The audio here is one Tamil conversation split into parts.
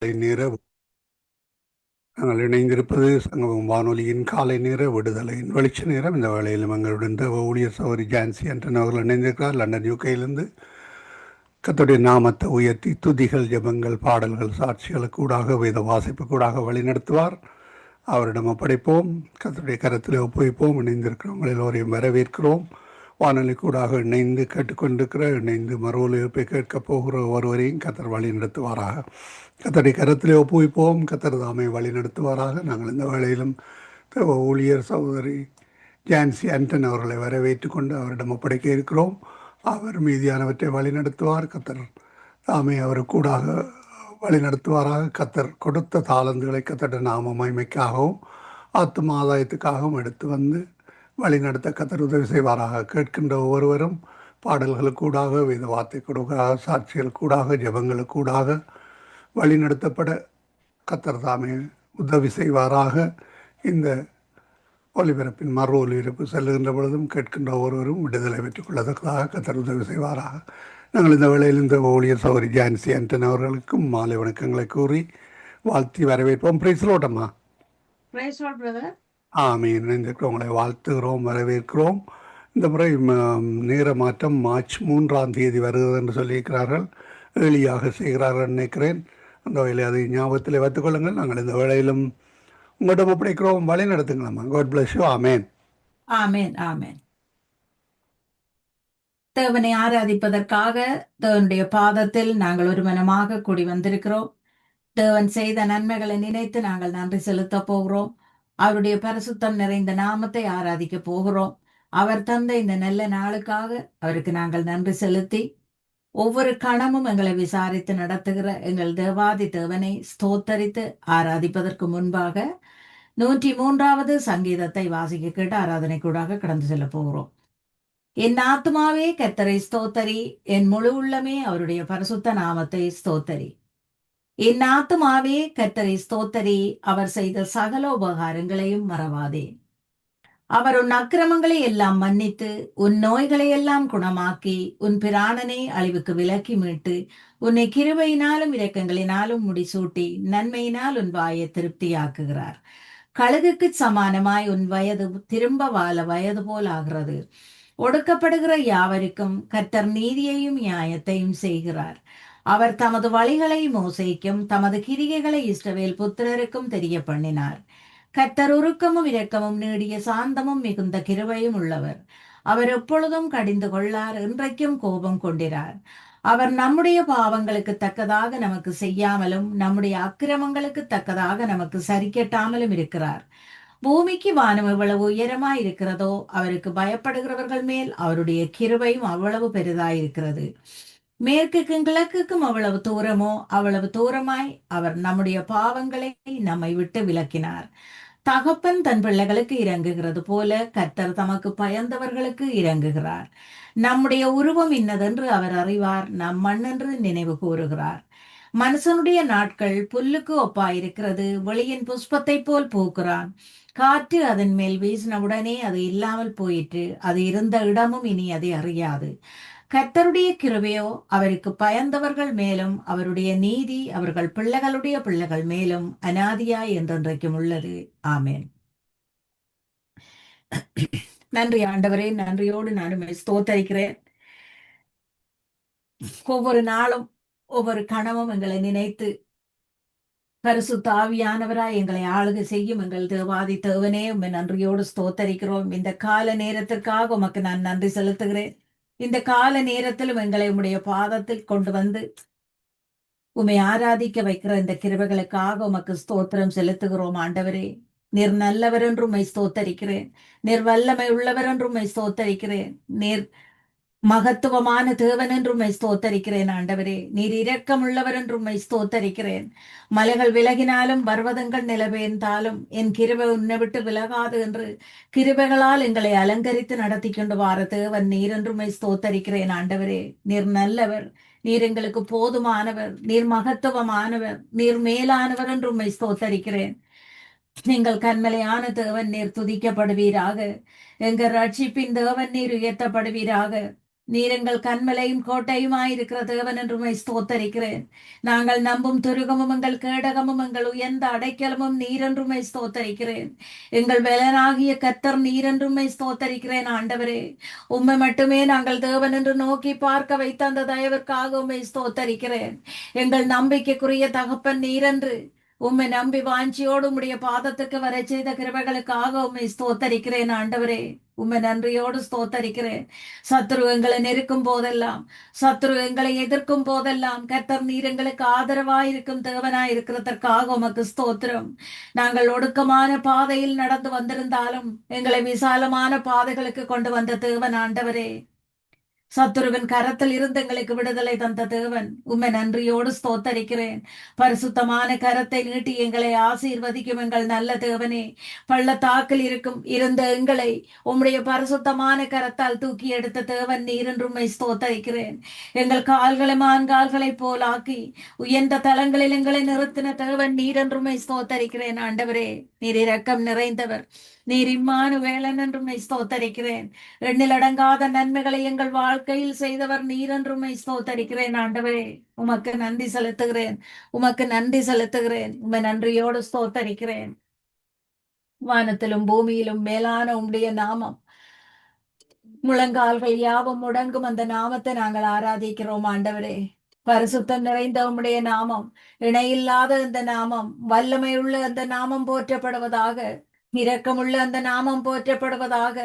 நேர நாங்கள் இணைந்திருப்பது சங்கமம் வானொலியின் காலை நேர விடுதலையின் வெளிச்ச நேரம். இந்த வேளையிலும் எங்களுடன் தேவ ஊழியர் சௌரி ஜான்சி அண்டன் அவர்கள் இணைந்திருக்கிறார் லண்டன் யூகையிலிருந்து. கர்த்தருடைய நாமத்தை உயர்த்தி துதிகள், ஜெபங்கள், பாடல்கள், சாட்சிகளுக்கு கூடாக வேத வாசிப்பு கூடாக வழிநடத்துவார். அவரிடம் ஒப்படைப்போம், கர்த்தருடைய கரத்தில் ஒப்புவிப்போம். இணைந்திருக்கிறவங்கள் எல்லோரையும் வரவேற்கிறோம். வானொலி கூடாக இணைந்து இணைந்து மறு ஒலிபரப்பை கேட்கப் போகிற ஒருவரையும் கர்த்தர் வழி நடத்துவாராக. கர்த்தருடைய கரத்திலே ஒப்புவிப்போம். கர்த்தர் தாமே வழி நடத்துவாராக. நாங்கள் இந்த வேளையிலும் தேவ ஊழியர் சகோதரி ஜான்சி அண்டன் அவர்களை வரவேற்று கொண்டு அவரிடம் ஒப்படைக்க இருக்கிறோம். அவர் மீதியானவற்றை வழி நடத்துவார். கர்த்தர் தாமே அவர் கூடாக வழி நடத்துவாராக. கர்த்தர் கொடுத்த தாளந்துகளை கர்த்தருடைய நாம மகிமைக்காகவும் ஆத்தும ஆதாயத்துக்காகவும் எடுத்து வந்து வழி நடத்த கர்த்தர் உதவி செய்வாராக. கேட்கின்ற ஒவ்வொருவரும் பாடல்களுக்கூடாக, வேத வார்த்தை கூடாக, சாட்சிகள் கூடாக, ஜெபங்களுக்கு கூடாக வழி நடத்தப்பட கர்த்தர் தாமே உதவி செய்வாராக. இந்த ஒலிபரப்பின் மறு ஒலிபரப்பு செல்லுகின்ற பொழுதும் கேட்கின்ற ஒருவரும் விடுதலை பெற்றுக் கொள்ளத்தக்கதாக கர்த்தர் உதவி செய்வாராக. நாங்கள் இந்த வேளையில் இந்த ஊழியர் சௌரி ஜான்சி அண்டன் அவர்களுக்கும் மாலை வணக்கங்களை கூறி வாழ்த்தி வரவேற்போம். பிரைஸ்லோட்டம்மா. ஆமீன். இணைந்திருக்கிறவங்களை வாழ்த்துகிறோம், வரவேற்கிறோம். இந்த முறை நேர மாற்றம் மார்ச் 3ஆம் தேதி வருகிறது என்று சொல்லியிருக்கிறார்கள். எளியாக செய்கிறார்கள் நினைக்கிறேன். அந்த வேலை அதை ஞாபகத்தில் வைத்துக் கொள்ளுங்கள். நாங்கள் இந்த வேளையிலும் உங்களிடம் ஒப்படைக்கிறோம், வழி நடத்துங்களம்மா. God bless you. Amen. Amen. Amen. தேவனை ஆராதிப்பதற்காக தேவனுடைய பாதத்தில் நாங்கள் ஒரு மனமாக கூடி வந்திருக்கிறோம். தேவன் செய்த நன்மைகளை நினைத்து நாங்கள் நன்றி செலுத்த போகிறோம். அவருடைய பரிசுத்தம் நிறைந்த நாமத்தை ஆராதிக்க போகிறோம். அவர் தந்த இந்த நல்ல நாளுக்காக அவருக்கு நாங்கள் நன்றி செலுத்தி ஒவ்வொரு கணமும் எங்களை விசாரித்து நடத்துகிற எங்கள் தேவாதி தேவனை ஸ்தோத்தரித்து ஆராதிப்பதற்கு முன்பாக 103வது சங்கீதத்தை வாசிக்க கேட்டு ஆராதனை கூடாக கடந்து செல்ல போகிறோம். என் ஆத்துமாவே கர்த்தரை ஸ்தோத்தரி, என் முழு உள்ளமே அவருடைய பரிசுத்த நாமத்தை ஸ்தோத்தரி. என் ஆத்துமாவே கர்த்தரை ஸ்தோத்தரி, அவர் செய்த சகல உபகாரங்களையும் மறவாதே. அவர் உன் அக்கிரமங்களை எல்லாம் மன்னித்து உன் நோய்களை எல்லாம் குணமாக்கி உன் பிராணனை அழிவுக்கு விலக்கி மீட்டு உன்னை கிருபையினாலும் இரக்கங்களினாலும் முடிசூட்டி நன்மையினால் உன் வாயை திருப்தியாக்குகிறார். கழுகுக்கு சமானமாய் உன் வயது திரும்ப வாழ வயது போல் ஆகிறது. ஒடுக்கப்படுகிற யாவருக்கும் கர்த்தர் நீதியையும் நியாயத்தையும் செய்கிறார். அவர் தமது வழிகளை மோசேக்கும் தமது கிரிகைகளை இஸ்ரவேல் புத்திரருக்கும் தெரிய பண்ணினார். கர்த்தர் உருக்கமும் இரக்கமும் நீடிய சாந்தமும் மிகுந்த கிருபையும் உள்ளவர். அவர் எப்பொழுதும் கடிந்து கொள்ளார், இன்றைக்கும் கோபம் கொண்டிரார். அவர் நம்முடைய பாவங்களுக்கு தக்கதாக நமக்கு செய்யாமலும் நம்முடைய அக்கிரமங்களுக்கு தக்கதாக நமக்கு சரிக்கட்டாமலும் இருக்கிறார். பூமிக்கு வானம் எவ்வளவு உயரமாய் இருக்கிறதோ அவருக்கு பயப்படுகிறவர்கள் மேல் அவருடைய கிருபையும் அவ்வளவு பெரிதாயிருக்கிறது. மேற்குக்கும் கிழக்குக்கும் அவ்வளவு தூரமோ அவ்வளவு தூரமாய் அவர் நம்முடைய பாவங்களை நம்மை விட்டு விலக்கினார். தகப்பன் தன் பிள்ளைகளுக்கு இறங்குகிறது போல கர்த்தர் தமக்கு பயந்தவர்களுக்கு இறங்குகிறார். நம்முடைய உருவம் இன்னதென்று அவர் அறிவார், நம் மண்ணென்று நினைவு கூறுகிறார். மனுஷனுடைய நாட்கள் புல்லுக்கு ஒப்பாயிருக்கிறது, வெளியின் புஷ்பத்தை போல் பூக்கிறான். காற்று அதன் மேல் வீசினவுடனே அது இல்லாமல் போயிற்று, அது இருந்த இடமும் இனி அதை அறியாது. கர்த்தருடைய கிருபையோ அவருக்கு பயந்தவர்கள் மேலும் அவருடைய நீதி அவர்கள் பிள்ளைகளுடைய பிள்ளைகள் மேலும் அநாதியாய் என்றென்றைக்கும் உள்ளது. ஆமேன். நன்றி ஆண்டவரே, நன்றியோடு நான் ஸ்தோத்தரிக்கிறேன். ஒவ்வொரு நாளும் ஒவ்வொரு கணமும் எங்களை நினைத்து பரிசுத்த ஆவியானவராய் எங்களை ஆளுகை செய்யும் எங்கள் தேவாதி தேவனே, உம்மை நன்றியோடு ஸ்தோத்தரிக்கிறோம். இந்த கால நேரத்திற்காக உமக்கு நான் நன்றி செலுத்துகிறேன். இந்த கால நேரத்திலும் எங்களை உம்முடைய பாதத்தில் கொண்டு வந்து உம்மை ஆராதிக்க வைக்கிற இந்த கிருபைகளுக்காக உமக்கு ஸ்தோத்திரம் செலுத்துகிறோம். ஆண்டவரே, நீர் நல்லவர் என்றும் உம்மை ஸ்தோத்தரிக்கிறேன். நீர் வல்லமை உள்ளவர் என்றும் உம்மை ஸ்தோத்தரிக்கிறேன். நீர் மகத்துவமான தேவன் என்றும் உம்மை ஸ்தோத்தரிக்கிறேன். ஆண்டவரே, நீர் இரக்கம் உள்ளவர் என்றும் உம்மை ஸ்தோத்தரிக்கிறேன். மலைகள் விலகினாலும் பர்வதங்கள் நிலபெயர்ந்தாலும் என் கிருபை உன்னை விட்டு விலகாது என்று கிருபைகளால் எங்களை அலங்கரித்து நடத்தி கொண்டு வார தேவன் நீர் என்றும் உம்மை ஸ்தோத்தரிக்கிறேன். ஆண்டவரே, நீர் நல்லவர், நீர் எங்களுக்கு போதுமானவர், நீர் மகத்துவமானவர், நீர் மேலானவர் என்றும் உம்மை ஸ்தோத்தரிக்கிறேன். நீங்கள் கண்மலையான தேவன், நீர் துதிக்கப்படுவீராக. எங்கள் ரட்சிப்பின் தேவன், நீர் உயர்த்தப்படுவீராக. நீர் எங்கள் கண்மலையும் கோட்டையுமாயிருக்கிற தேவன் என்று உம்மை ஸ்தோத்தரிக்கிறேன். நாங்கள் நம்பும் துருகமும் எங்கள் கேடகமும் எங்கள் உயர்ந்த அடைக்கலமும் நீரென்று உம்மை ஸ்தோத்தரிக்கிறேன். எங்கள் பலனாகிய கர்த்தர் நீரென்று உம்மை ஸ்தோத்தரிக்கிறேன். ஆண்டவரே, உம்மை மட்டுமே நாங்கள் தேவன் என்று நோக்கி பார்க்க வைத்த அந்த தயவிற்காக உம்மை ஸ்தோத்தரிக்கிறேன். எங்கள் நம்பிக்கைக்குரிய தகப்பன் நீரென்று உம்மை நம்பி வாஞ்சியோடு உம்முடைய பாதத்துக்கு வர செய்த கிருபைகளுக்காக உம்மை ஸ்தோத்தரிக்கிறேன். ஆண்டவரே, உம்மை நன்றியோடு ஸ்தோத்தரிக்கிறேன். சத்ரு எங்களை நெருக்கும் போதெல்லாம், சத்ரு எங்களை எதிர்க்கும் போதெல்லாம் கர்த்தர் நீர் எங்களுக்கு ஆதரவாயிருக்கும் தேவனாய் இருக்கிறதற்காக உமக்கு ஸ்தோத்திரம். நாங்கள் ஒடுக்கமான பாதையில் நடந்து வந்திருந்தாலும் எங்களை விசாலமான பாதைகளுக்கு கொண்டு வந்த தேவன் ஆண்டவரே. சத்துருவின் கரத்தில் இருந்து எங்களுக்கு விடுதலை தந்த தேவன், உம்மை நன்றியோடு ஸ்தோத்தரிக்கிறேன். பரிசுத்தமான கரத்தை நீட்டி எங்களை ஆசீர்வதிக்கும் எங்கள் நல்ல தேவனே, பள்ளத்தாக்கில் இருந்த எங்களை உம்முடைய பரிசுத்தமான கரத்தால் தூக்கி எடுத்த தேவன் நீர் என்று உம்மை ஸ்தோத்தரிக்கிறேன். எங்கள் கால்களை மான்கால்களை போலாக்கி உயர்ந்த தலங்களில் எங்களை நிறுத்தின தேவன் நீர் என்று உம்மை ஸ்தோத்தரிக்கிறேன். ஆண்டவரே, நீர் இரக்கம் நிறைந்தவர், நீர் இம்மானுவேலன் என்று உம்மை ஸ்தோத்தரிக்கிறேன். எண்ணிலடங்காத நன்மைகளை எங்கள் வாழ்க்கையில் செய்தவர் நீர் என்று உம்மை ஸ்தோத்தரிக்கிறேன். ஆண்டவரே, உமக்கு நன்றி செலுத்துகிறேன், உமக்கு நன்றி செலுத்துகிறேன். உம்மை நன்றியோடு ஸ்தோத்தரிக்கிறேன். வானத்திலும் பூமியிலும் மேலான உம்முடைய நாமம், முழங்கால்கள் யாவும் முடங்கும் அந்த நாமத்தை நாங்கள் ஆராதிக்கிறோம். ஆண்டவரே, பரிசுத்தம் நிறைந்த உம்முடைய நாமம், இணையில்லாத இந்த நாமம், வல்லமை உள்ள அந்த நாமம் போற்றப்படுவதாக, இரக்கமுள்ள அந்த நாமம் போற்றப்படுவதாக,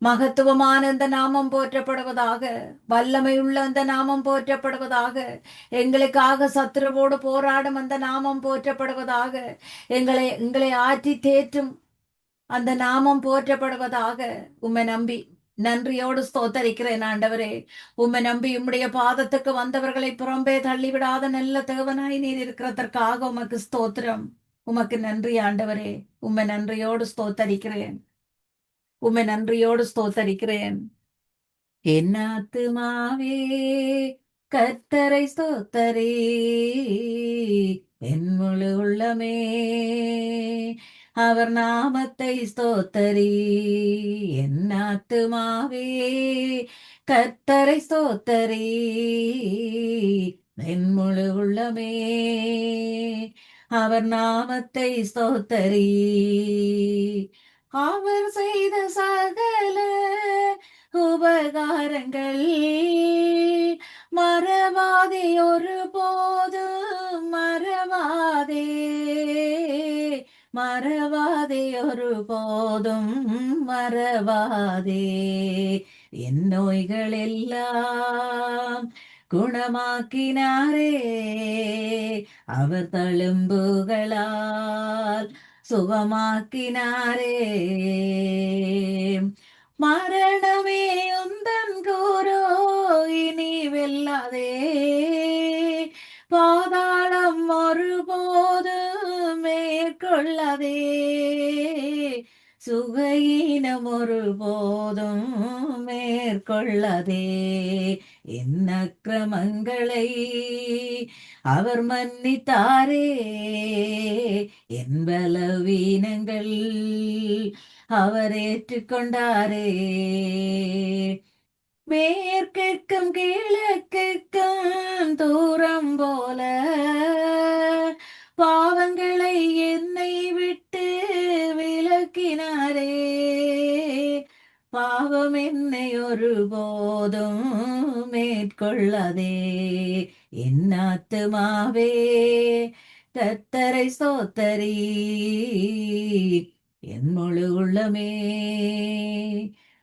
மகத்துவமான அந்த நாமம் போற்றப்படுவதாக, வல்லமை உள்ள அந்த நாமம் போற்றப்படுவதாக, எங்களுக்காக சத்துருவோடு போராடும் அந்த நாமம் போற்றப்படுவதாக, எங்களை ஆற்றி தேற்றும் அந்த நாமம் போற்றப்படுவதாக. உம்மை நம்பி நன்றியோடு ஸ்தோத்தரிக்கிறேன். ஆண்டவரே, உம்மை நம்பி உம்முடைய பாதத்துக்கு வந்தவர்களை புறம்பே தள்ளிவிடாத நல்ல தேவனாய் நீர் இருக்கிறதற்காக உமக்கு ஸ்தோத்திரம். உமக்கு நன்றி ஆண்டவரே. உம்மை நன்றியோடு ஸ்தோத்தரிக்கிறேன், உம்மை நன்றியோடு ஸ்தோத்தரிக்கிறேன். என் ஆத்துமாவே கர்த்தரை ஸ்தோத்தரி, என் முழு உள்ளமே அவர் நாமத்தை ஸ்தோத்தரி. என் ஆத்துமாவே கர்த்தரை ஸ்தோத்தரி, என் முழு உள்ளமே அவர் நாமத்தை ஸ்தோத்தரி. அவர் செய்த சகல உபகாரங்கள் மறவாதே, ஒரு போதும் மறவாதே, மறவாதே, ஒரு போதும் மறவாதே. என் நோய்கள் எல்லாம் குணமாக்கினாரே, அவர் தழும்புகளால் சுகமாக்கினாரே. மரணமே உந்தன் கூரோ இனி வெல்லாதே, பாதாளம் ஒருபோது மேற்கொள்ளதே, சுகையினம் ஒருபோதும் மேற்கொள்ளதே. என் அக்கிரமங்களை அவர் மன்னித்தாரே, என் பலவீனங்கள் அவர் ஏற்றுக்கொண்டாரே. மேற்கிற்கும் கிழக்கிற்கும் தூரம் போல பாவங்களை என்னை விட்டு விலக்கினாரே, பாவம் என்னை ஒருபோதும் மேற்கொள்ளதே. என் ஆத்துமாவே கர்த்தரை ஸ்தோத்தரி, என் முழு உள்ளமே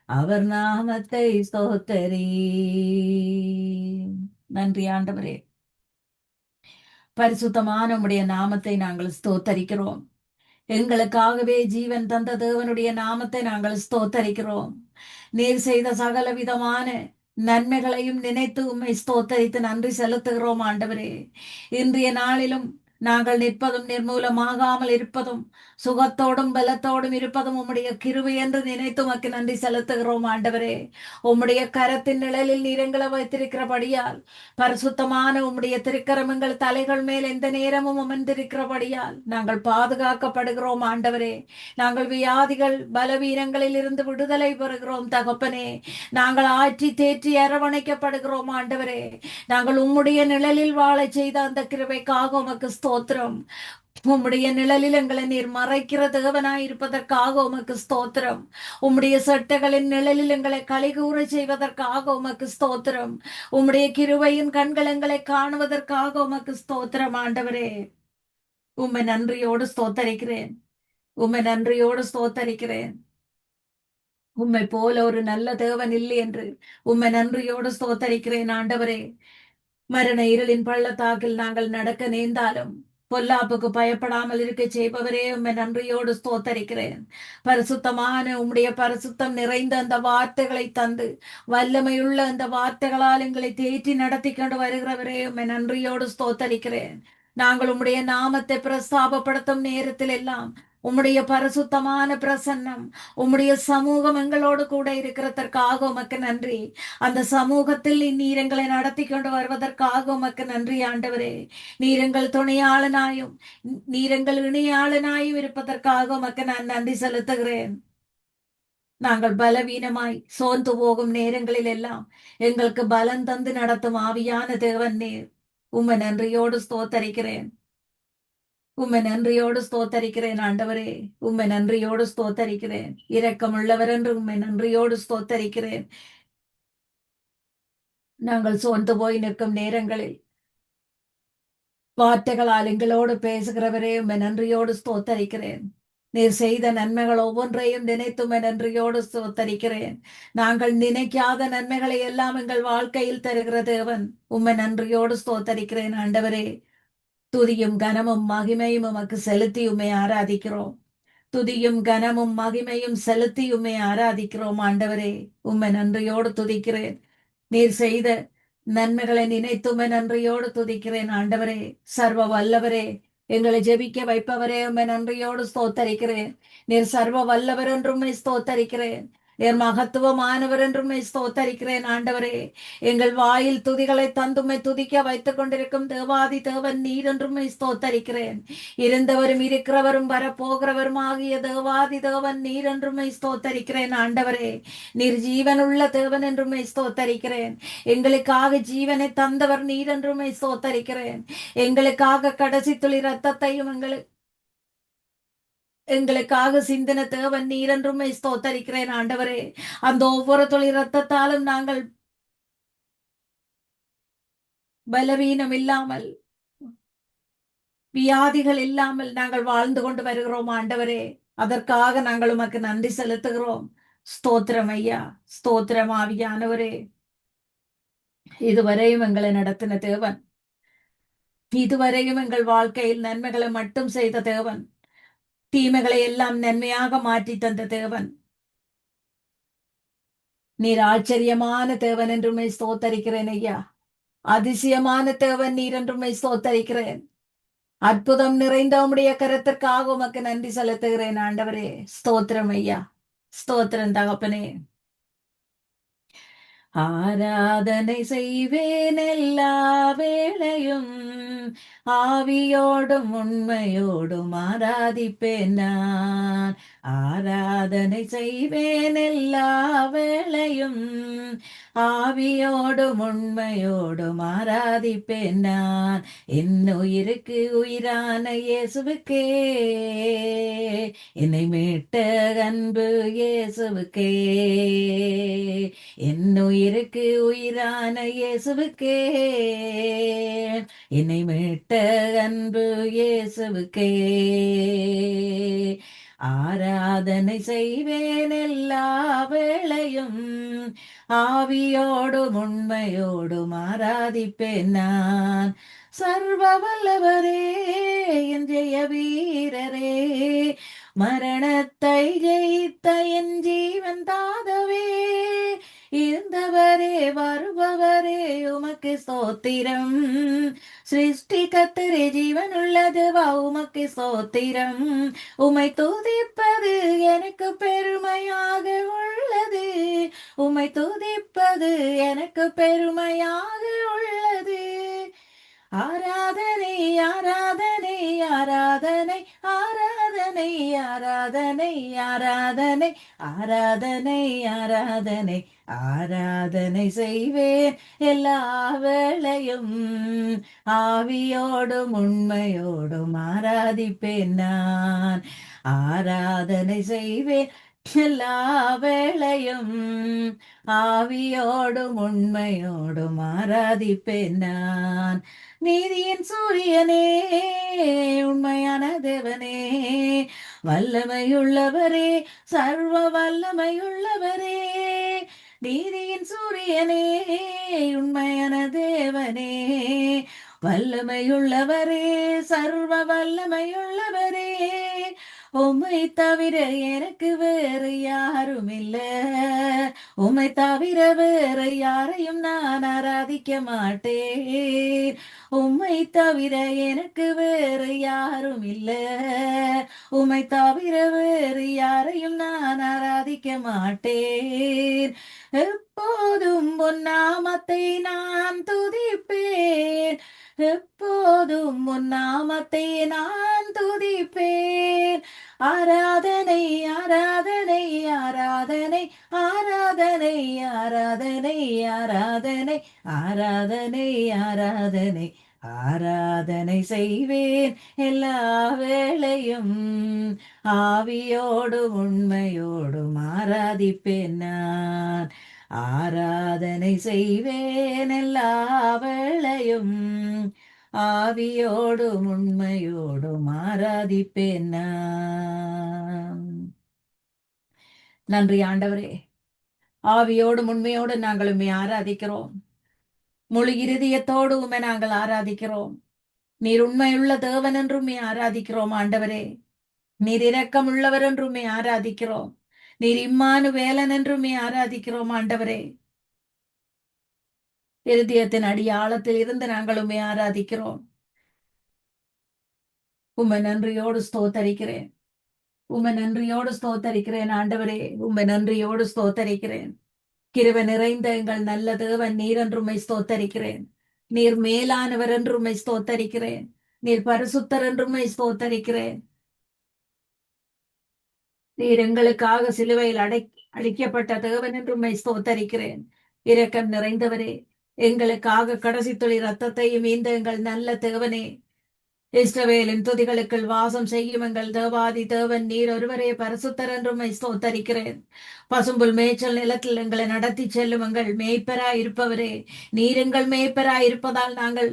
அவர் நாமத்தை ஸ்தோத்தரி. நன்றி ஆண்டவரே, பரிசுத்தமான உம்முடைய நாமத்தை நாங்கள் ஸ்தோத்தரிக்கிறோம். எங்களுக்காகவே ஜீவன் தந்த தேவனுடைய நாமத்தை நாங்கள் ஸ்தோத்தரிக்கிறோம். நீர் செய்த சகல விதமான நன்மைகளையும் நினைத்து உம்மை ஸ்தோத்தரித்து நன்றி செலுத்துகிறோம். ஆண்டவரே, இன்றைய நாளிலும் நாங்கள் நிற்பதும் நிர்மூலமாகாமல் இருப்பதும் சுகத்தோடும் பலத்தோடும் இருப்பதும் உம்முடைய கிருபை என்று நினைத்து உமக்கு நன்றி செலுத்துகிறோம் ஆண்டவரே. உம்முடைய கரத்தின் நிழலில் நீர் எங்களை வைத்திருக்கிறபடியால், பரிசுத்தமான உம்முடைய திருக்கரமங்கள் தலைகள் மேல் எந்த நேரமும் அமர்ந்திருக்கிறபடியால் நாங்கள் பாதுகாக்கப்படுகிறோம் ஆண்டவரே. நாங்கள் வியாதிகள் பலவீனங்களில் இருந்து விடுதலை பெறுகிறோம் தகப்பனே. நாங்கள் ஆற்றி தேற்றி அரவணைக்கப்படுகிறோம் ஆண்டவரே. நாங்கள் உம்முடைய நிழலில் வாழச் செய்த அந்த கிருபைக்காக உமக்கு ஸ்தோத்திரம். உம்முடைய நிழலில் எங்களை நீர் மறைக்கிற தேவனாய் இருப்பதற்காக உமக்கு ஸ்தோத்திரம். உம்முடைய சட்டைகளின் நிழலில் எங்களை கலிகூற செய்வதற்காக உமக்கு ஸ்தோத்திரம். உம்முடைய கிருபையின் கண்கள் எங்களை காணுவதற்காக உமக்கு ஸ்தோத்திரம் ஆண்டவரே. உம்மை நன்றியோடு ஸ்தோத்தரிக்கிறேன். உம்மை நன்றியோடு ஸ்தோத்தரிக்கிறேன். உம்மை போல ஒரு நல்ல தேவன் இல்லை என்று உம்மை நன்றியோடு ஸ்தோத்தரிக்கிறேன் ஆண்டவரே. மரண இருளின் பள்ளத்தாக்கில் நாங்கள் நடக்க நேர்ந்தாலும் பொல்லாப்புக்கு பயப்படாமல் இருக்க செய்பவரே, உம்மை நன்றியோடு ஸ்தோத்தரிக்கிறேன். பரிசுத்தமான உம்முடைய பரிசுத்தம் நிறைந்த அந்த வார்த்தைகளை தந்து வல்லமையுள்ள அந்த வார்த்தைகளால் எங்களை தேற்றி நடத்தி கொண்டு வருகிறவரே, உம்மை நன்றியோடு ஸ்தோத்தரிக்கிறேன். நாங்கள் உம்முடைய நாமத்தை பிரஸ்தாபப்படுத்தும் நேரத்தில் எல்லாம் உம்முடைய பரிசுத்தமான பிரசன்னம், உம்முடைய சமூகம் எங்களோடு கூட இருக்கிறதற்காக உமக்கு நன்றி. அந்த சமூகத்தில் நீர் எங்களை நடத்தி கொண்டு வருவதற்காக உமக்கு நன்றி ஆண்டவரே. நீரெங்கள் துணையாளனாயும் நீரெங்கள் இணையாளனாயும் இருப்பதற்காக உமக்கு நான் நன்றி செலுத்துகிறேன். நாங்கள் பலவீனமாய் சோர்ந்து போகும் நேரங்களில் எல்லாம் எங்களுக்கு பலம் தந்து நடத்தும் ஆவியான தேவன் நீர். உம்மை நன்றியோடு ஸ்தோத்தரிக்கிறேன். உம்மை நன்றியோடு ஸ்தோத்தரிக்கிறேன் ஆண்டவரே. உம்மை நன்றியோடு ஸ்தோத்தரிக்கிறேன். இரக்கமுள்ளவர் என்று உம்மை நன்றியோடு ஸ்தோத்தரிக்கிறேன். நாங்கள் சோர்ந்து போய் நிற்கும் நேரங்களில் வார்த்தைகளால் எங்களோடு பேசுகிறவரே, உம்மை நன்றியோடு ஸ்தோத்தரிக்கிறேன். நீர் செய்த நன்மைகள் ஒவ்வொன்றையும் நினைத்து உம்மை நன்றியோடு ஸ்தோத்தரிக்கிறேன். நாங்கள் நினைக்காத நன்மைகளை எல்லாம் எங்கள் வாழ்க்கையில் தருகிற தேவன், உம்மை நன்றியோடு ஸ்தோத்தரிக்கிறேன் ஆண்டவரே. துதியும் கனமும் மகிமையும் உமக்கு செலுத்தி உம்மை ஆராதிக்கிறோம். துதியும் கனமும் மகிமையும் செலுத்தி உம்மை ஆராதிக்கிறோம் ஆண்டவரே. உம்மை நன்றியோடு துதிக்கிறேன். நீர் செய்த நன்மைகளை நினைத்து உம்மை நன்றியோடு துதிக்கிறேன் ஆண்டவரே. சர்வ வல்லவரே, எங்களை ஜெபிக்க வைப்பவரே, உம்மை நன்றியோடு ஸ்தோத்தரிக்கிறேன். நீர் சர்வ வல்லவர் என்றும் உம்மை ஸ்தோத்தரிக்கிறேன். நீர் மகத்துவமானவர் என்றும் உம்மை ஸ்தோத்தரிக்கிறேன் ஆண்டவரே. எங்கள் வாயில் துதிகளை தந்தும்மை துதிக்க வைத்துக் கொண்டிருக்கும் தேவாதி தேவன் நீர் என்றும் உம்மை ஸ்தோத்தரிக்கிறேன். இருந்தவரும் இருக்கிறவரும் வரப்போகிறவரும் ஆகிய தேவாதி தேவன் நீர் என்றும் உம்மை ஸ்தோத்தரிக்கிறேன் ஆண்டவரே. நீர் ஜீவனுள்ள தேவன் என்றும் உம்மை ஸ்தோத்தரிக்கிறேன். எங்களுக்காக ஜீவனை தந்தவர் நீர் என்றும் உம்மை ஸ்தோத்தரிக்கிறேன். எங்களுக்காக கடைசி துளி ரத்தத்தையும் எங்களுக்காக சிந்தின தேவன் நீர் என்றும் உம்மை ஸ்தோத்தரிக்கிறேன் ஆண்டவரே. அந்த ஒவ்வொரு துளி ரத்தத்தாலும் நாங்கள் பலவீனம் இல்லாமல், வியாதிகள் இல்லாமல் நாங்கள் வாழ்ந்து கொண்டு வருகிறோம் ஆண்டவரே. அதற்காக நாங்கள் உமக்கு நன்றி செலுத்துகிறோம். ஸ்தோத்திரம் ஐயா, ஸ்தோத்திரம் ஆவியானவரே. இதுவரையும் எங்களை நடத்தின தேவன், இதுவரையும் எங்கள் வாழ்க்கையில் நன்மைகளை மட்டும் செய்த தேவன், தீமைகளை எல்லாம் நன்மையாக மாற்றி தந்த தேவன், நீர் ஆச்சரியமான தேவன் என்றுமே ஸ்தோத்தரிக்கிறேன் ஐயா. அதிசயமான தேவன் நீர் என்றுமே ஸ்தோத்தரிக்கிறேன். அற்புதம் நிறைந்த உம்முடைய கரத்திற்காக உமக்கு நன்றி செலுத்துகிறேன் ஆண்டவரே. ஸ்தோத்திரம் ஐயா, ஸ்தோத்திரம் தகப்பனே. ஆராதனை செய்வேன் எல்லா வேளையும், ஆவியோடும் உண்மையோடும் ஆராதிப்பேன் நான். ஆராதனை செய்வேன் எல்லா வேளையும், ஆவியோடும் உண்மையோடும் ஆராதிப்பேன் நான். என் உயிருக்கு உயிரான இயேசுவுக்கே, என்னை மீட்ட அன்பு இயேசுவுக்கே, என் உயிருக்கு உயிரான இயேசுவுக்கே, என்னை மீட்ட அன்பு இயேசுவுக்கே. ஆராதனை செய்வேன் எல்லா வேளையும், ஆவியோடும் உண்மையோடும் ஆராதிப்பேன் நான். சர்வ வல்லவரே, என் ஜெய வீரரே, மரணத்தை ஜெயித்த என் ஜீவன் தாதவே, இருந்தவரே வருபவரே உமக்கு ஸ்தோத்திரம். சிருஷ்டிகர்த்தரே ஜீவனுள்ளது வா உமக்கு ஸ்தோத்திரம். உமை துதிப்பது எனக்கு பெருமையாக உள்ளது. உமை துதிப்பது எனக்கு பெருமையாக உள்ளது. ஆராதனை ஆராதனை ஆராதனை ஆராதனை ஆராதனை ஆராதனை ஆராதனை ஆராதனை ஆராதனை செய்வேன் எல்லா வேளையும். ஆவியோடும் உண்மையோடும் ஆராதிப்பேன் நான். ஆராதனை செய்வேன் எல்லா வேளையும். ஆவியோடும் உண்மையோடும் ஆராதிப்பேன் நான். நீதியின் சூரியனே, உண்மையான தேவனே, வல்லமையுள்ளவரே, சர்வ வல்லமையுள்ளவரே. நீதியின் சூரியனே, உண்மையான தேவனே, வல்லமையுள்ளவரே, சர்வ வல்லமையுள்ளவரே. உம்மை தவிர எனக்கு வேறு யாரும் இல்ல. உம்மை தவிர வேறு யாரையும் நான் ஆராதிக்க மாட்டேன். உம்மை தவிர எனக்கு வேறு யாரும் இல்ல. உம்மை தவிர வேறு யாரையும் நான் ஆராதிக்க மாட்டேன். எப்போதும் உன் நாமத்தை நான் துதிப்பேன். எப்போதும் உன் நாமத்தை நான் துதிப்பேன். ஆராதனை ஆராதனை ஆராதனை ஆராதனை ஆராதனை ஆராதனை ஆராதனை ஆராதனை ஆராதனை செய்வேன் எல்லா வேளையும். ஆவியோடும் உண்மையோடும் ஆராதிப்பேன் நான். ஆராதனை செய்வேன் எல்லா வேளையும். ஆவியோடும் உண்மையோடும் ஆராதிப்பேன் நான். நன்றி ஆண்டவரே. ஆவியோடும் உண்மையோடு நாங்கள் உம்மை ஆராதிக்கிறோம். முழு இருதயத்தோடு உம்மை நாங்கள் ஆராதிக்கிறோம். நீர் உண்மையுள்ள தேவன் என்றும் உம்மை ஆராதிக்கிறோம் ஆண்டவரே. நீர் இரக்கம் உள்ளவர் என்றும் உம்மை ஆராதிக்கிறோம். நீர் இம்மானுவேலன் என்றும் உம்மை ஆராதிக்கிறோம் ஆண்டவரே. இருதயத்தின் அடியாழத்தில் இருந்து நாங்கள் உம்மை ஆராதிக்கிறோம். உம்மை நன்றியோடு ஸ்தோத்தரிக்கிறேன். உம்மை நன்றியோடு ஸ்தோத்தரிக்கிறேன் ஆண்டவரே. உம்மை நன்றியோடு ஸ்தோத்தரிக்கிறேன். கிருபை நிறைந்த எங்கள் நல்ல தேவன் நீர் என்று உம்மை ஸ்தோத்தரிக்கிறேன். நீர் மேலானவர் என்று உம்மை ஸ்தோத்தரிக்கிறேன். நீர் பரிசுத்தர் என்று உம்மை ஸ்தோத்தரிக்கிறேன். நீர் எங்களுக்காக சிலுவையில் அடிக்கப்பட்ட தேவன் என்று உம்மை ஸ்தோத்தரிக்கிறேன். இரக்கம் நிறைந்தவரே, எங்களுக்காக கடைசி துளி ரத்தத்தையும் இந்த எங்கள் நல்ல தேவனே, இஸ்ரவேலின் துதிகளுக்குள் வாசம் செய்யும் எங்கள் தேவாதி தேவன் நீர் ஒருவரே பரிசுத்தர் என்று உம்மை ஸ்தோத்தரிக்கிறேன். பசும்புல் மேய்ச்சல் நிலத்தில் எங்களை நடத்தி செல்லும் எங்கள் மேய்ப்பராய் இருப்பவரே, நீர் எங்கள் மேய்ப்பராய் இருப்பதால் நாங்கள்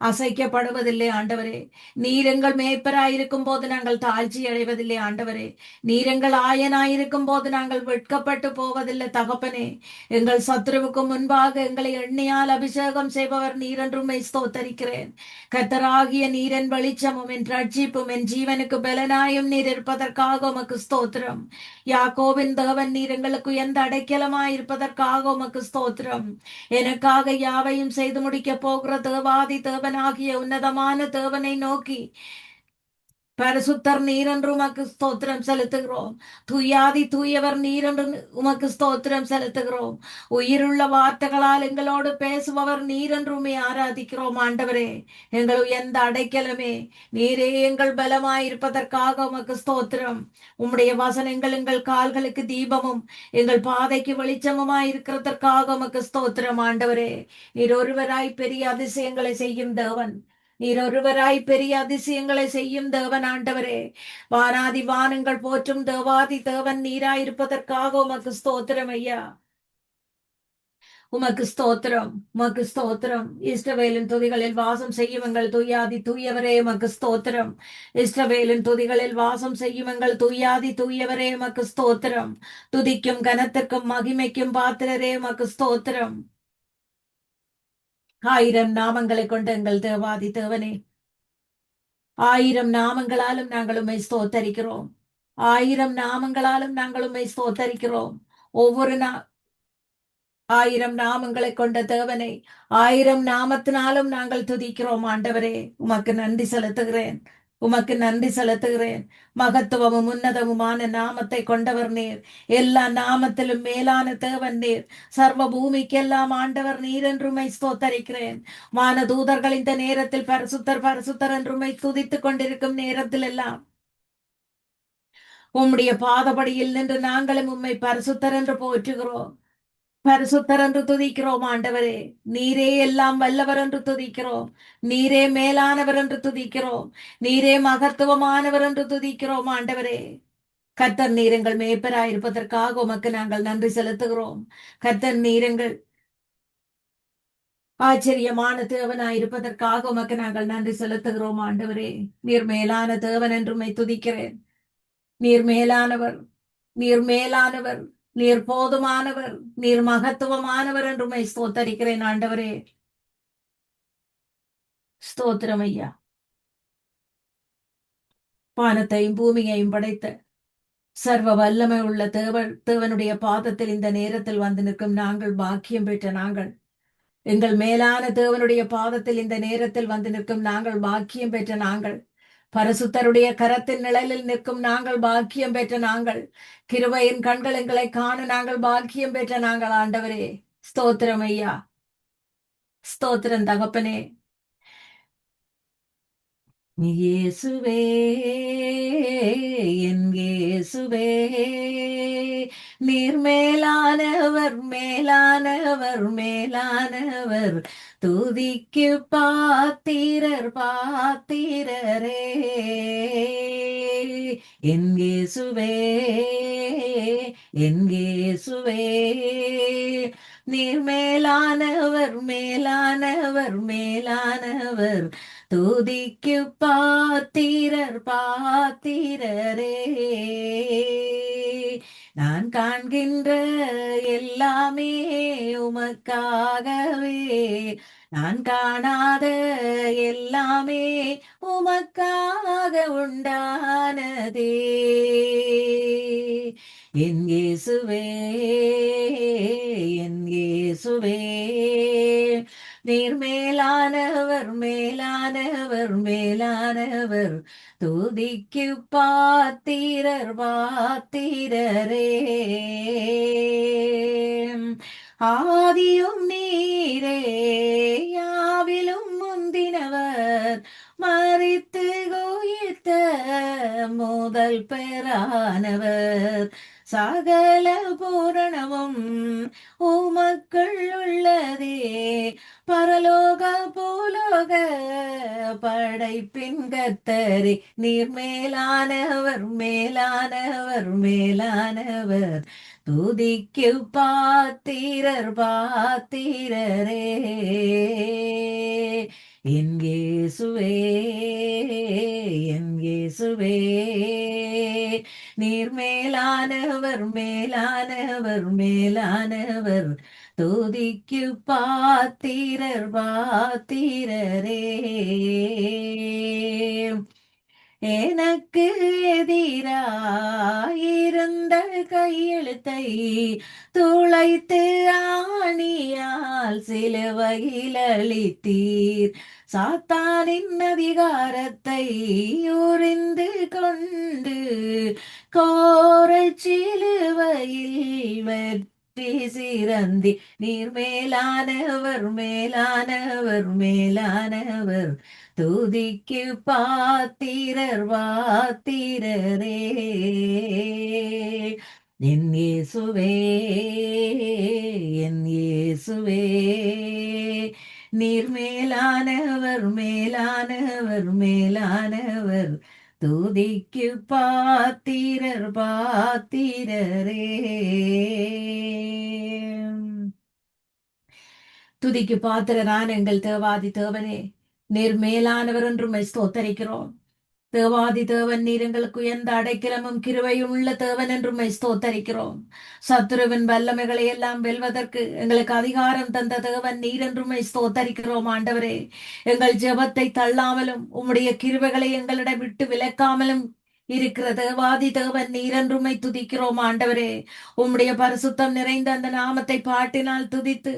அசைக்கப்படுவதில்லை ஆண்டவரே. நீர் எங்கள் மேய்ப்பராயிருக்கும் போது நாங்கள் தாழ்ச்சி அடைவதில்லை ஆண்டவரே. நீர் எங்கள் ஆயனாயிருக்கும் போது நாங்கள் வெட்கப்பட்டு போவதில்லை தகப்பனே. எங்கள் சத்ருவுக்கு முன்பாக எங்களை எண்ணெயால் அபிஷேகம் செய்பவர் நீர் என்றும் ஸ்தோத்தரிக்கிறேன். கர்த்தராகிய நீரின் வெளிச்சமும் என் ரட்சிப்பும் என் ஜீவனுக்கு பலனாயும் நீர் இருப்பதற்காக உமக்கு ஸ்தோத்திரம். யாக்கோபின் தேவன் நீர் எங்களுக்கு எந்த அடைக்கலமாயிருப்பதற்காக உமக்கு ஸ்தோத்திரம். எனக்காக யாவையும் செய்து முடிக்க போகிற தேவாதி தேவன் ஆகிய உன்னதமான தேவனை நோக்கி பரிசுத்தர் நீர் என்று உமக்கு ஸ்தோத்திரம் செலுத்துகிறோம். தூயாதி தூயவர் நீர் என்று உமக்கு ஸ்தோத்திரம் செலுத்துகிறோம். உயிருள்ள வார்த்தைகளால் எங்களோடு பேசுபவர் நீர் என்று உம்மை ஆராதிக்கிறோம் ஆண்டவரே. எங்கள் எந்த அடைக்கலமே நீரே எங்கள் பலமாயிருப்பதற்காக உமக்கு ஸ்தோத்திரம். உம்முடைய வசனங்கள் எங்கள் கால்களுக்கு தீபமும் எங்கள் பாதைக்கு வெளிச்சமுமாயிருக்கிறதற்காக உமக்கு ஸ்தோத்திரம் ஆண்டவரே. நீர் ஒருவராய் பெரிய அதிசயங்களை செய்யும் தேவன். நீர் ஒருவராய் பெரிய அதிசயங்களை செய்யும் தேவன் ஆண்டவரே. வானாதி வானங்கள் போற்றும் தேவாதி தேவன் நீராயிருப்பதற்காக உமக்கு ஸ்தோத்திரம் ஐயா. உமக்கு ஸ்தோத்திரம், உமக்கு ஸ்தோத்திரம். இஸ்ரவேலின் துதிகளில் வாசம் செய்யும் எங்கள் தூயாதி தூயவரே உமக்கு ஸ்தோத்திரம். இஸ்ரவேலின் துதிகளில் வாசம் செய்யும் எங்கள் தூயாதி தூயவரே உமக்கு ஸ்தோத்திரம். துதிக்கும் கனத்திற்கும் மகிமைக்கும் பாத்திரரே உமக்கு ஸ்தோத்திரம். ஆயிரம் நாமங்களை கொண்ட எங்கள் தேவாதி தேவனே, ஆயிரம் நாமங்களாலும் நாங்கள் உம்மை ஸ்தோத்தரிக்கிறோம். ஆயிரம் நாமங்களாலும் நாங்கள் உம்மை ஸ்தோத்தரிக்கிறோம். ஒவ்வொரு ஆயிரம் நாமங்களை கொண்ட தேவனை 1000 நாமத்தினாலும் நாங்கள் துதிக்கிறோம் ஆண்டவரே. உமக்கு நன்றி செலுத்துகிறேன். உமக்கு நன்றி செலுத்துகிறேன். மகத்துவமும் உன்னதமுமான நாமத்தை கொண்டவர் நீர். எல்லா நாமத்திலும் மேலான தேவன் நீர். சர்வ பூமிக்கெல்லாம் ஆண்டவர் நீர் என்றுமை ஸ்தோத்தரிக்கிறேன். வானதூதர்கள் இந்த நேரத்தில் பரிசுத்தர் பரிசுத்தர் என்றுமை துதித்துக் கொண்டிருக்கும் நேரத்தில் எல்லாம் உம்முடைய பாதபடியில் நின்று நாங்களும் உம்மை பரிசுத்தர் என்று போற்றுகிறோம். பரிசுத்தர் என்று துதிக்கிறோம் ஆண்டவரே. நீரே எல்லாம் வல்லவர் என்று துதிக்கிறோம். நீரே மேலானவர் என்று துதிக்கிறோம். நீரே மகத்துவமானவர் என்று துதிக்கிறோம் ஆண்டவரே. கர்த்தர் நீர் எங்கள் மேய்ப்பராயிருப்பதற்காக உமக்கு நாங்கள் நன்றி செலுத்துகிறோம். கர்த்தர் நீர் எங்கள் ஆச்சரியமான தேவனாயிருப்பதற்காக உமக்கு நாங்கள் நன்றி செலுத்துகிறோம் ஆண்டவரே. நீர் மேலான தேவன் என்று உம்மை துதிக்கிறேன். நீர் மேலானவர், நீர் மேலானவர், நீர் போதுமானவர், நீர் மகத்துவமானவர் என்று உம்மை ஸ்தோத்தரிக்கிறேன் ஆண்டவரே. ஸ்தோத்திரம் ஐயா. வானத்தையும் பூமியையும் படைத்த சர்வ வல்லமை உள்ள தேவனுடைய பாதத்தில் இந்த நேரத்தில் வந்து நிற்கும் நாங்கள் பாக்கியம் பெற்ற நாங்கள். எங்கள் மேலான தேவனுடைய பாதத்தில் இந்த நேரத்தில் வந்து நிற்கும் நாங்கள் பாக்கியம் பெற்ற நாங்கள். பரிசுத்தருடைய கரத்தின் நிழலில் நிற்கும் நாங்கள் பாக்கியம் பெற்ற நாங்கள். கிருபையின் கண்கள் எங்களை காண நாங்கள் பாக்கியம் பெற்ற நாங்கள் ஆண்டவரே. ஸ்தோத்திரம் ஐயா. ஸ்தோத்திரம் தகப்பனே. இயேசுவே, என் இயேசுவே, நீர் மேலானவர், மேலானவர், மேலானவர், துதிக்கு பாத்திரர், பாத்திரரே. என் இயேசுவே, என் இயேசுவே, நீர் மேலானவர், மேலானவர், மேலானவர், துதிக்கு பாத்திரர், பாத்திரரே. நான் காண்கின்ற எல்லாமே உமக்காகவே, நான் காணாத எல்லாமே உமக்காக உண்டானதே. என் இயேசுவே, என் இயேசுவே, நீர் மேலானவர், மேலானவர், மேலானவர், துதிக்கு பாத்திரர், பாத்திரரே. ஆதியும் நீரே, யாவிலும் முந்தினவர், மரித்து உயிர்த்த முதல் பெறானவர், சகல பூரணமும் உமக்குள் உள்ளதே. பரலோக பூலோக படைப்பின் கர்த்தரே, நீர் மேலானவர், மேலானவர், மேலானவர், துதிக்கு பாத்திரர், பாத்திரரே. என் இயேசுவே, என் இயேசுவே, நீர் மேலானவர், மேலானவர், மேலானவர், துதிக்கு பாத்திரர், பாத்திரரே. எனக்கு எதிராயிருந்த கையெழுத்தை துளைத்து ஆணியால் சிலுவையில் அளித்தீர். சாத்தானின் அதிகாரத்தை உரிந்து கொண்டு கோரச் சிலுவையில் வெற்றி சிறந்தி. நீர் மேலானவர், மேலானவர், மேலானவர், துதிக்கு பாத்திரர், பாத்திரரே. என் இயேசுவே, என் இயேசுவே, நீர் மேலானவர், மேலானவர், மேலானவர், துதிக்கு பாத்திரர், பாத்திரரே. துதிக்கு பாத்திரரான எங்கள் தேவாதி தேவனே, நீர் மேலானவர் என்றும் ஸ்தோத்தரிக்கிறோம். தேவாதி தேவன் நீர் எங்களுக்கு உயர்ந்த அடைக்கலமும் கிருபையும் உள்ள தேவன் என்றும் ஸ்தோத்தரிக்கிறோம். சத்துருவின் வல்லமைகளை எல்லாம் வெல்வதற்கு எங்களுக்கு அதிகாரம் தந்த தேவன் நீர் என்றும் ஸ்தோத்தரிக்கிறோம் ஆண்டவரே. எங்கள் ஜெபத்தை தள்ளாமலும் உம்முடைய கிருபைகளை எங்களிடம் விட்டு விலக்காமலும் இருக்கிற தேவாதி தேவன் நீர் என்றுமை துதிக்கிறோம் ஆண்டவரே. உம்முடைய பரிசுத்தம் நிறைந்த அந்த நாமத்தை பாட்டினால் துதித்து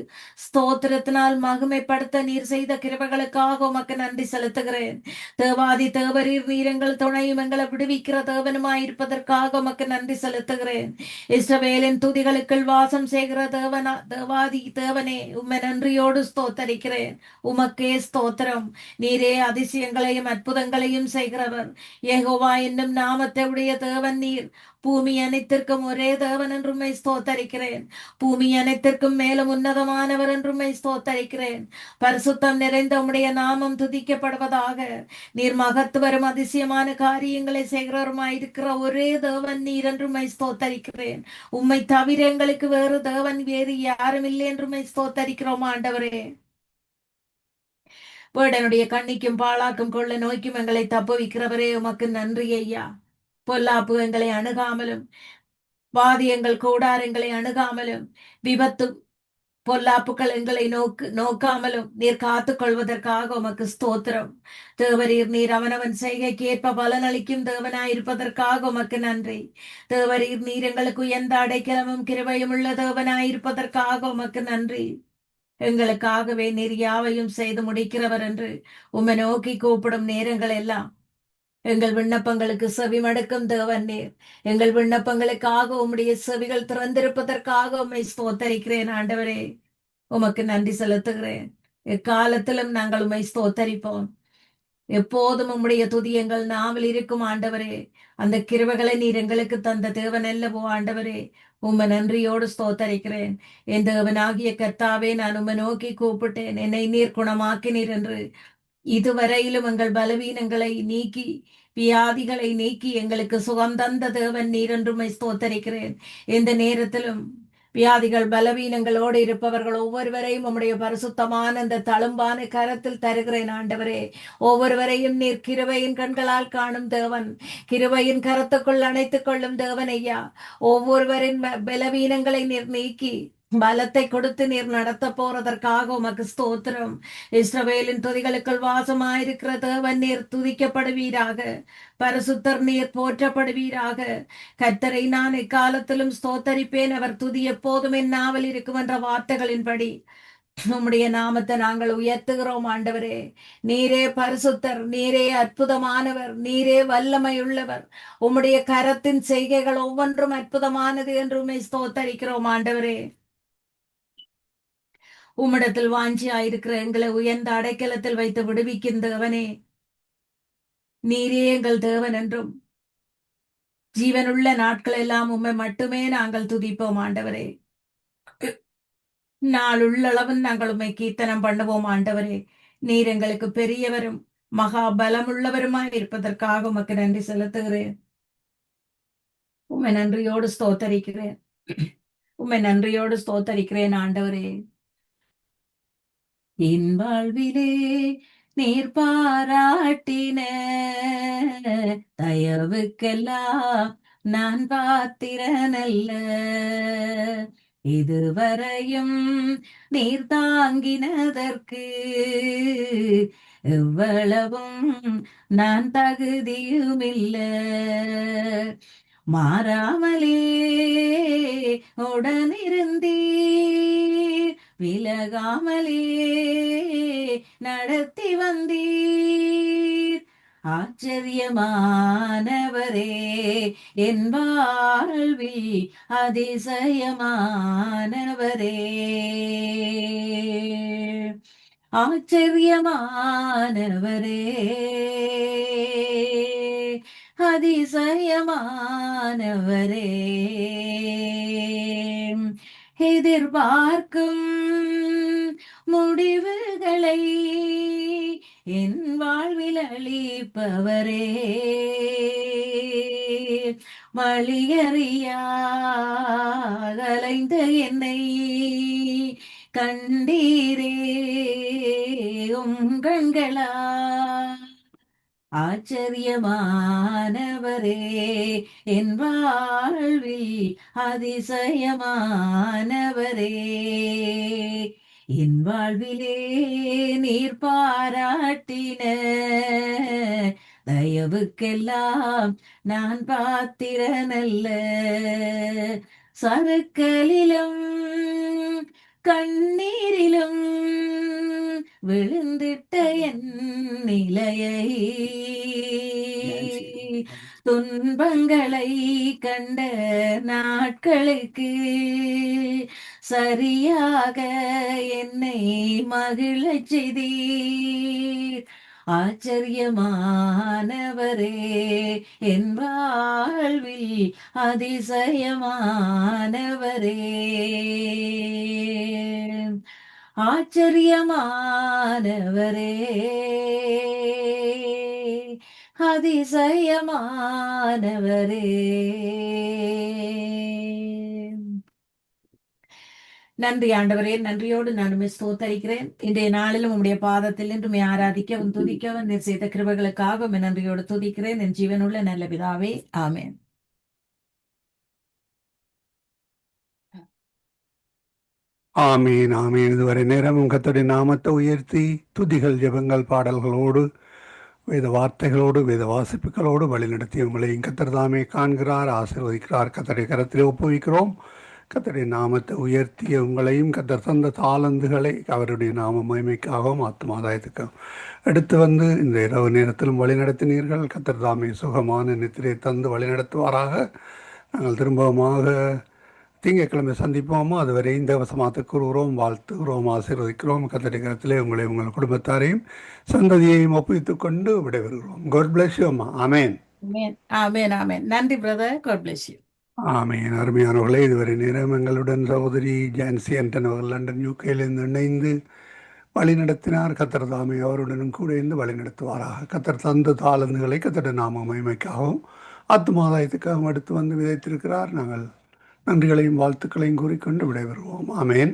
ஸ்தோத்திரத்தினால் மகிமைப்படுத்த நீர் செய்த கிருபைகளுக்காக உமக்கு நன்றி செலுத்துகிறேன். தேவாதி தேவரீர் நீர் எங்கள் துணையும் எங்களை விடுவிக்கிற தேவனுமாயிருப்பதற்காக உமக்கு நன்றி செலுத்துகிறேன். இஸ்ரவேலின் துதிகளுக்குள் வாசம் செய்கிற தேவாதி தேவனே, உம்மை நன்றியோடு ஸ்தோத்தரிக்கிறேன். உமக்கே ஸ்தோத்திரம். நீரே அதிசயங்களையும் அற்புதங்களையும் செய்கிறவர். யெகோவா என்னும் நாமத்தை உடைய தேவன் நீர். பூமி அனைத்திற்கும் ஒரே தேவன் என்றுமை ஸ்தோத்தரிக்கிறேன். பூமி அனைத்திற்கும் மேலும் உன்னதமானவர் என்றுமை ஸ்தோத்தரிக்கிறேன். பரிசுத்தம் நிறைந்த உம்முடைய நாமம் துதிக்கப்படுவதாக. நீர் மகத்துவரும் அதிசயமான காரியங்களை செய்கிறவருமாயிருக்கிற ஒரே தேவன் நீர் என்றுமை ஸ்தோத்தரிக்கிறேன். உம்மை தவிர எங்களுக்கு வேறு யாரும் இல்லை என்றுமை ஸ்தோத்தரிக்கிறோம் ஆண்டவரே. வேடனுடைய கண்ணிக்கும் பாழாக்கும் கொள்ள நோய்க்கும் எங்களை தப்புவிக்கிறவரே, உமக்கு நன்றி ஐயா. பொல்லாப்பு எங்களை அணுகாமலும் வாதியங்கள் கூடாரங்களை அணுகாமலும் விபத்து பொல்லாப்புகள் எங்களை நோக்காமலும் நீர் காத்துக் கொள்வதற்காக உமக்கு ஸ்தோத்திரம். தேவரீர் நீர் அவனவன் செய்கைக்கு ஏற்ப பலனளிக்கும் தேவனாயிருப்பதற்காக உமக்கு நன்றி. தேவரீர் நீர் எங்களுக்கு உயர்ந்த அடைக்கலமும் கிருபையும் உள்ள தேவனாயிருப்பதற்காக உமக்கு நன்றி. எங்களுக்காகவே நீர் யாவையும் செய்து முடிக்கிறவர் என்று உம்மை நோக்கி கூப்பிடும் நேரங்கள் எல்லாம் எங்கள் விண்ணப்பங்களுக்கு செவி மடுக்கும் தேவன் நீர். எங்கள் விண்ணப்பங்களுக்காக உம்முடைய செவிகள் திறந்திருப்பதற்காக உம்மை ஸ்தோத்தரிக்கிறேன் ஆண்டவரே. உமக்கு நன்றி செலுத்துகிறேன். எக்காலத்திலும் நாங்கள் உம்மை ஸ்தோத்தரிப்போம். எப்போதும் உம்முடைய துதி எங்கள் நாவில் இருக்கும் ஆண்டவரே. அந்த கிருபைகளை நீர் எங்களுக்கு தந்த தேவன் அல்லவோ ஆண்டவரே. உம்மை நன்றியோடு ஸ்தோத்தரிக்கிறேன். என் தேவனாகிய கர்த்தாவே, நான் உம்மை நோக்கி கூப்பிட்டேன், என்னை நீர் குணமாக்கினீர் என்று. இதுவரையிலும் எங்கள் பலவீனங்களை நீக்கி வியாதிகளை நீக்கி எங்களுக்கு சுகம் தந்த தேவன் நீர் என்றுமை ஸ்தோத்தரிக்கிறேன். எந்த நேரத்திலும் வியாதிகள் பலவீனங்களோடு இருப்பவர்கள் ஒவ்வொருவரையும் உம்முடைய பரிசுத்தமான அந்த தழும்பான கரத்தில் தருகிறேன் ஆண்டவரே. ஒவ்வொருவரையும் நீர் கிருபையின் கண்களால் காணும் தேவன். கிருபையின் கரத்துக்குள் அணைத்துக் கொள்ளும் தேவன் ஐயா. ஒவ்வொருவரின் பலவீனங்களை நீர் நீக்கி பலத்தை கொடுத்து நீர் நடத்த போறதற்காக உமக்கு ஸ்தோத்திரம். இஸ்ரவேலின் துதிகளுக்குள் வாசமாயிருக்கிற தேவன் நீர் துதிக்கப்படுவீராக. பரிசுத்தர் நீர் போற்றப்படுவீராக. கர்த்தரை நான் எக்காலத்திலும் ஸ்தோத்தரிப்பேன், அவர் துதி எப்போதும் என் நாவல் இருக்கும் என்ற வார்த்தைகளின்படி உம்முடைய நாமத்தை நாங்கள் உயர்த்துகிறோம் ஆண்டவரே. நீரே பரிசுத்தர், நீரே அற்புதமானவர், நீரே வல்லமையுள்ளவர். உம்முடைய கரத்தின் செய்கைகள் ஒவ்வொன்றும் அற்புதமானது என்று உம்மை ஸ்தோத்தரிக்கிறோம் ஆண்டவரே. உம்மிடத்தில் வாஞ்சியாயிருக்கிற எங்களை உயர்ந்த அடைக்கலத்தில் வைத்து விடுவிக்கும் தேவனே, நீரே எங்கள் தேவன் என்றும் ஜீவனுள்ள நாட்கள் எல்லாம் உம்மை மட்டுமே நாங்கள் துதிப்போம் ஆண்டவரே. நாளுள்ளளவும் நாங்கள் உம்மை கீர்த்தனம் பண்ணுவோம் ஆண்டவரே. நீர் எங்களுக்கு பெரியவரும் மகா பலமுள்ளவருமாய் இருப்பதற்காக உமக்கு நன்றி செலுத்துகிறேன். உம்மை நன்றியோடு ஸ்தோத்தரிக்கிறேன். உம்மை நன்றியோடு ஸ்தோத்தரிக்கிறேன் ஆண்டவரே. என் வாழ்விலே நீர் பாராட்டின தயவுக்கெல்லாம் நான் பாத்திரனல்ல. இதுவரையும் நீர் தாங்கினதற்கு எவ்வளவும் நான் தகுதியுமில்ல. மாறாமலே உடனிருந்தீர், விலகாமலே நடத்தி வந்தீர். ஆச்சரியமானவரே, என் வாழ்வில் அதிசயமானவரே. ஆச்சரியமானவரே, அதிசயமானவரே. எதிர்பார்க்கும் முடிவுகளை என் வாழ்வில் அளிப்பவரே. வழியறியாத என்னை கண்டீரே உம் கண்களா. ஆச்சரியமானவரே, என் வாழ்வில் அதிசயமானவரே. என் வாழ்விலே நீர் பாராட்டின தயவுக்கெல்லாம் நான் பாத்திரனல்ல. சறுக்கலிலும் கண்ணீரிலும் விழுந்திட்ட என் நிலையை, துன்பங்களை கண்ட நாட்களுக்கு சரியாக என்னை மகிழச் செய்தீர். ஆச்சரியமானவரே, என் வாழ்வில் அதிசயமானவரே, ஆச்சரியமானவரே, அதிசயமானவரே. நன்றி ஆண்டவரே, நன்றியோடு நான் உம்மை ஸ்தோத்தரிக்கிறேன். இன்றைய நாளிலும் உம்முடைய பாதத்தில் நின்று உம்மை ஆராதிக்கவும் துதிக்கவும் நீர் செய்த கிருபைகளுக்காக உம்மை நன்றியோடு துதிக்கிறேன். என் ஜீவனுள்ள நல்ல பிதாவே, ஆமென். ஆமீன் ஆமீன். இதுவரை நேரமும் கர்த்தருடைய நாமத்தை உயர்த்தி துதிகள், ஜெபங்கள், பாடல்களோடு, வேத வார்த்தைகளோடு, வேத வாசிப்புகளோடு வழிநடத்தி உங்களையும் கர்த்தர் தாமே காண்கிறார், ஆசீர்வதிக்கிறார். கர்த்தருடைய கரத்திலே ஒப்புவிக்கிறோம். கர்த்தருடைய நாமத்தை உயர்த்திய உங்களையும் கர்த்தர் தந்த தாளந்துகளை அவருடைய நாம மகிமைக்காகவும் ஆத்மாதாயத்துக்காகவும் எடுத்து வந்து இந்த இரவு நேரத்திலும் வழிநடத்தினீர்கள். கர்த்தர் தாமே சுகமான நித்திரை தந்து வழிநடத்துவாராக. நாங்கள் திரும்பமாக திங்கட்கிழமை சந்திப்போமோ அதுவரை இந்த வசமாத்து கூறுகிறோம், வாழ்த்துகிறோம், ஆசீர்வதிக்கிறோம். கர்த்தருடைய கரத்திலே உங்களை உங்கள் குடும்பத்தாரையும் சந்ததியையும் ஒப்புவித்துக் கொண்டு விடைபெறுகிறோம். God bless you அம்மா. ஆமேன் ஆமென், ஆமென், ஆமென். நன்றி பிரதர். God bless you. ஆமேன். அருமையானவர்களே, இதுவரை நேரம் எங்களுடன் சகோதரி ஜான்சி ஆண்டன் அவர்கள் லண்டன் யூகேயிலிருந்து இணைந்து வழி நடத்தினார். கர்த்தர் தாமே அவருடனும் கூட இருந்து வழி நடத்துவாராக. கர்த்தர் தந்த தாளந்துகளை கர்த்தருடைய நாம மகிமைக்காகவும் ஆத்மாதாயத்துக்காகவும் எடுத்து வந்து விதைத்திருக்கிறார். நாங்கள் நன்றிகளையும் வாழ்த்துக்களையும் கூறிக்கொண்டு விடைபெறுவோம். ஆமேன்.